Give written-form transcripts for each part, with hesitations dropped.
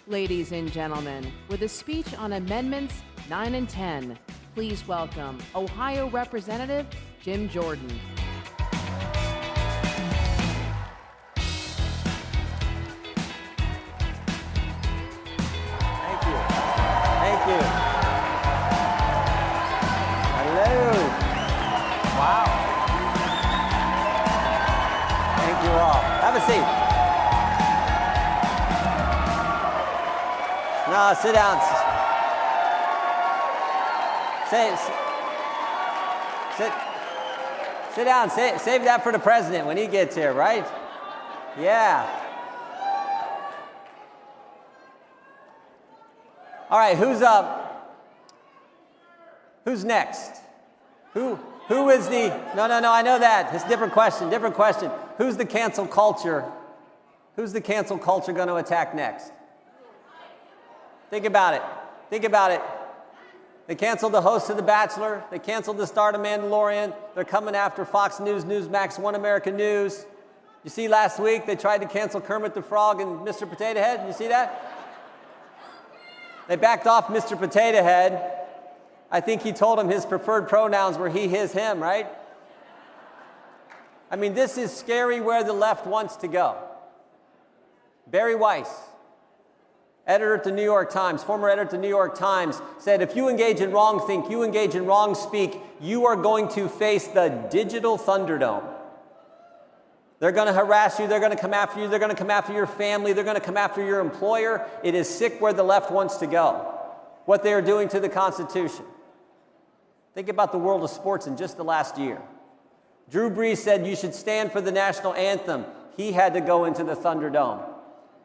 Ladies and gentlemen, with a speech on Amendments 9 and 10, please welcome Ohio Representative Jim Jordan. Thank you. Thank you. Hello. Wow. Thank you all. Have a seat. No, sit down. Sit down. Save that for the president when he gets here, right? Yeah. All right, who's up? Who's next? Who is the... No, I know that. It's a different question. Who's the cancel culture? Who's the cancel culture going to attack next? Think about it. They canceled the host of The Bachelor. They canceled the star of Mandalorian. They're coming after Fox News, Newsmax, One American News. You see last week they tried to cancel Kermit the Frog and Mr. Potato Head. You see that? They backed off Mr. Potato Head. I think he told him his preferred pronouns were he, his, him, right? I mean, this is scary where the left wants to go. Barry Weiss, editor at the New York Times, former editor at the New York Times, said, if you engage in wrong think, you engage in wrong speak, you are going to face the digital Thunderdome. They're going to harass you. They're going to come after you. They're going to come after your family. They're going to come after your employer. It is sick where the left wants to go, what they are doing to the Constitution. Think about the world of sports in just the last year. Drew Brees said you should stand for the national anthem. He had to go into the Thunderdome.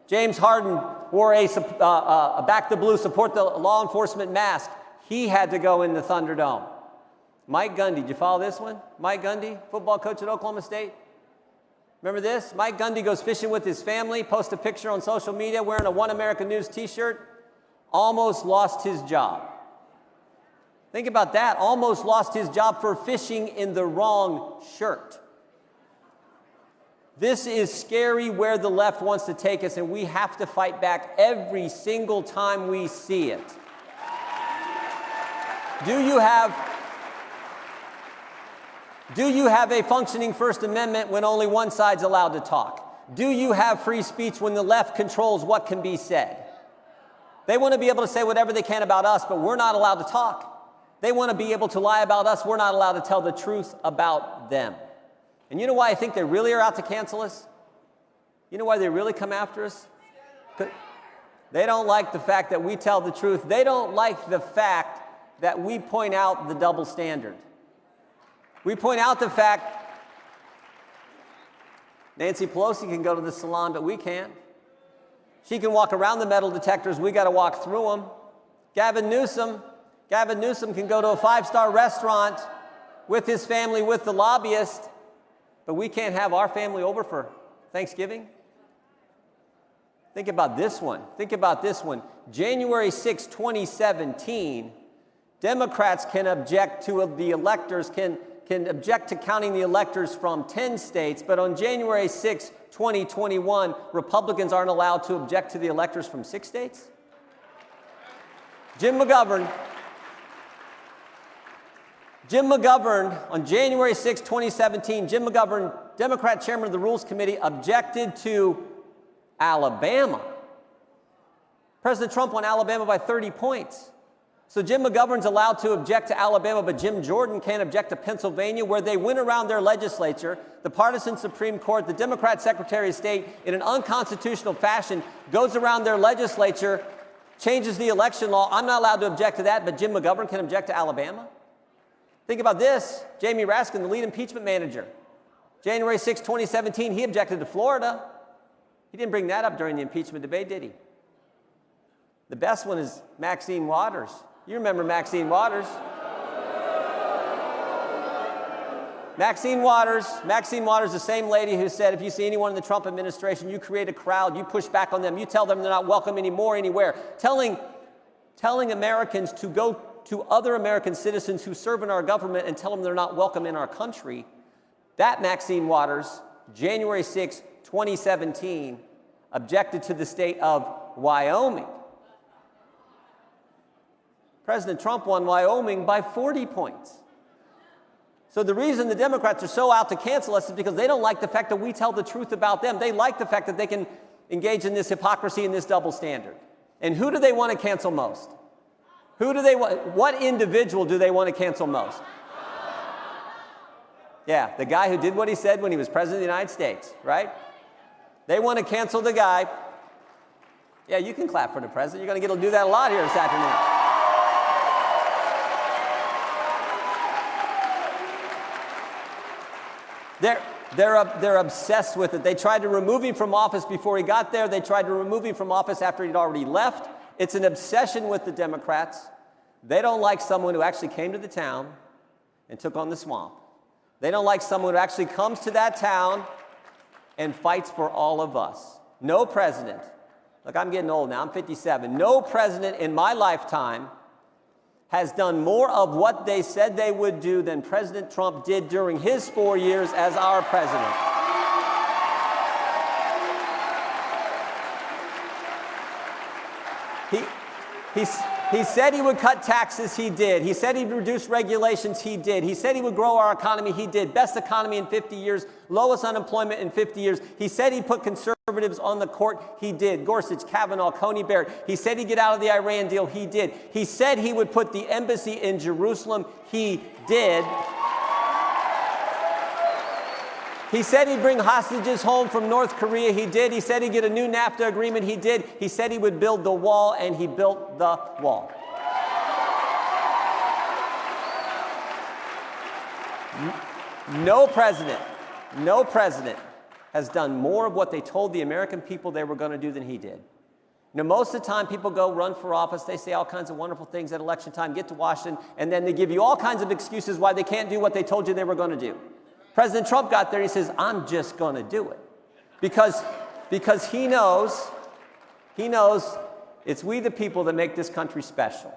James Harden wore a Back the Blue, support the law enforcement mask. He had to go in the Thunderdome. Mike Gundy, did you follow this one? Mike Gundy, football coach at Oklahoma State. Remember this? Mike Gundy goes fishing with his family, posts a picture on social media wearing a One American News t-shirt, almost lost his job. Think about that, almost lost his job for fishing in the wrong shirt. This is scary where the left wants to take us, and we have to fight back every single time we see it. Do you have a functioning First Amendment when only one side's allowed to talk? Do you have free speech when the left controls what can be said? They want to be able to say whatever they can about us, but we're not allowed to talk. They want to be able to lie about us. We're not allowed to tell the truth about them. And you know why I think they really are out to cancel us? You know why they really come after us? They don't like the fact that we tell the truth. They don't like the fact that we point out the double standard. We point out the fact Nancy Pelosi can go to the salon, but we can't. She can walk around the metal detectors. We got to walk through them. Gavin Newsom can go to a five-star restaurant with his family, with the lobbyist, but we can't have our family over for Thanksgiving. Think about this one. January 6, 2017, Democrats can object to the electors, can object to counting the electors from 10 states, but on January 6, 2021, Republicans aren't allowed to object to the electors from 6 states? Jim McGovern, on January 6, 2017, Jim McGovern, Democrat chairman of the Rules Committee, objected to Alabama. President Trump won Alabama by 30 points. So Jim McGovern's allowed to object to Alabama, but Jim Jordan can't object to Pennsylvania, where they went around their legislature, the partisan Supreme Court, the Democrat Secretary of State, in an unconstitutional fashion, goes around their legislature, changes the election law. I'm not allowed to object to that, but Jim McGovern can object to Alabama? Think about this. Jamie Raskin, the lead impeachment manager. January 6, 2017, he objected to Florida. He didn't bring that up during the impeachment debate, did he? The best one is Maxine Waters. You remember Maxine Waters. Maxine Waters, the same lady who said, if you see anyone in the Trump administration, you create a crowd, you push back on them, you tell them they're not welcome anymore, anywhere. Telling Americans to go to other American citizens who serve in our government and tell them they're not welcome in our country. That Maxine Waters, January 6, 2017, objected to the state of Wyoming. President Trump won Wyoming by 40 points. So the reason the Democrats are so out to cancel us is because they don't like the fact that we tell the truth about them. They like the fact that they can engage in this hypocrisy and this double standard. And who do they want to cancel most? Who do they want? What individual do they want to cancel most? Yeah, the guy who did what he said when he was president of the United States, right? They want to cancel the guy. Yeah, you can clap for the president. You're going to get to do that a lot here this afternoon. They're obsessed with it. They tried to remove him from office before he got there. They tried to remove him from office after he'd already left. It's an obsession with the Democrats. They don't like someone who actually came to the town and took on the swamp. They don't like someone who actually comes to that town and fights for all of us. No president, look, I'm getting old now, I'm 57. No president in my lifetime has done more of what they said they would do than President Trump did during his 4 years as our president. He said he would cut taxes, he did. He said he'd reduce regulations, he did. He said he would grow our economy, he did. Best economy in 50 years, lowest unemployment in 50 years. He said he'd put conservatives on the court, he did. Gorsuch, Kavanaugh, Coney Barrett. He said he'd get out of the Iran deal, he did. He said he would put the embassy in Jerusalem, he did. He said he'd bring hostages home from North Korea, he did. He said he'd get a new NAFTA agreement, he did. He said he would build the wall, and he built the wall. No president has done more of what they told the American people they were going to do than he did. Now, most of the time, people go run for office, they say all kinds of wonderful things at election time, get to Washington, and then they give you all kinds of excuses why they can't do what they told you they were going to do. President Trump got there and he says, I'm just going to do it. Because he knows it's we the people that make this country special.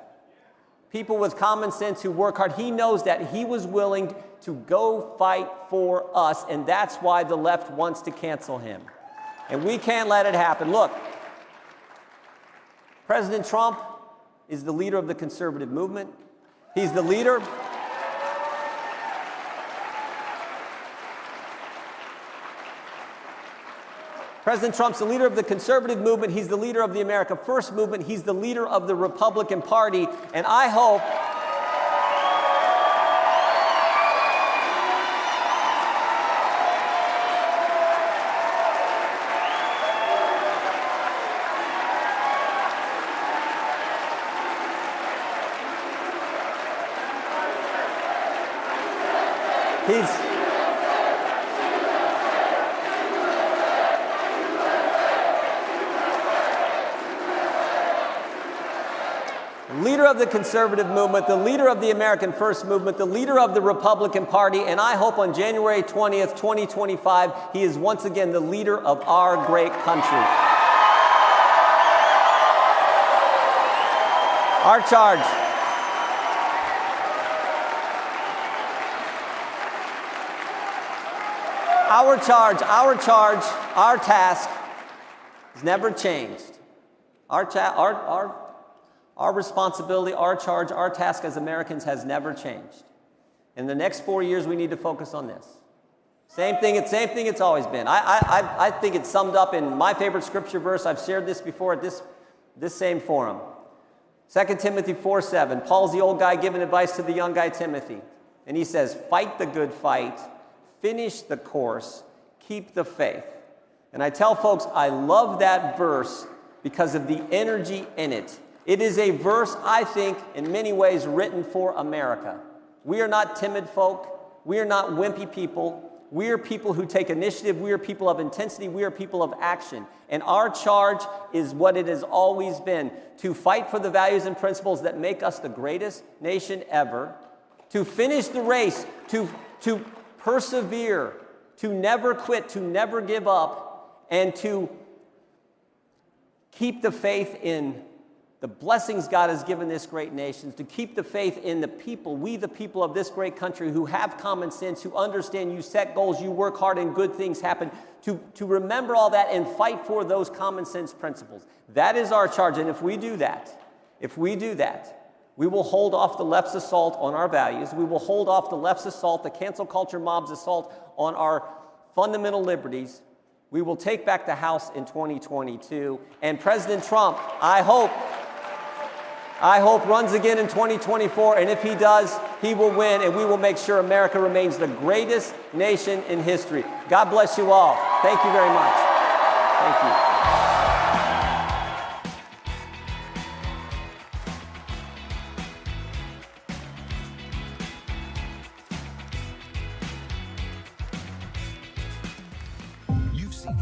People with common sense who work hard. He knows that. He was willing to go fight for us, and that's why the left wants to cancel him. And we can't let it happen. Look, President Trump is the leader of the conservative movement. He's the leader. President Trump's the leader of the conservative movement. He's the leader of the America First movement. He's the leader of the Republican Party. And I hope leader of the conservative movement, the leader of the American First movement, the leader of the Republican Party, and I hope on January 20th, 2025, he is once again the leader of our great country. Our charge. Our task has never changed. Our responsibility, our charge, our task as Americans has never changed. In the next 4 years, we need to focus on this. Same thing it's always been. I think it's summed up in my favorite scripture verse. I've shared this before at this same forum. 2 Timothy 4:7. Paul's the old guy giving advice to the young guy Timothy. And he says, fight the good fight, finish the course, keep the faith. And I tell folks, I love that verse because of the energy in it. It is a verse, I think, in many ways written for America. We are not timid folk. We are not wimpy people. We are people who take initiative. We are people of intensity. We are people of action. And our charge is what it has always been, to fight for the values and principles that make us the greatest nation ever, to finish the race, to persevere, to never quit, to never give up, and to keep the faith in the blessings God has given this great nation, to keep the faith in the people, we the people of this great country who have common sense, who understand you set goals, you work hard and good things happen, to remember all that and fight for those common sense principles. That is our charge, and if we do that, we will hold off the left's assault on our values. We will hold off the left's assault, the cancel culture mob's assault on our fundamental liberties. We will take back the House in 2022. And President Trump, I hope, runs again in 2024. And if he does, he will win, and we will make sure America remains the greatest nation in history. God bless you all. Thank you very much. Thank you. You've seen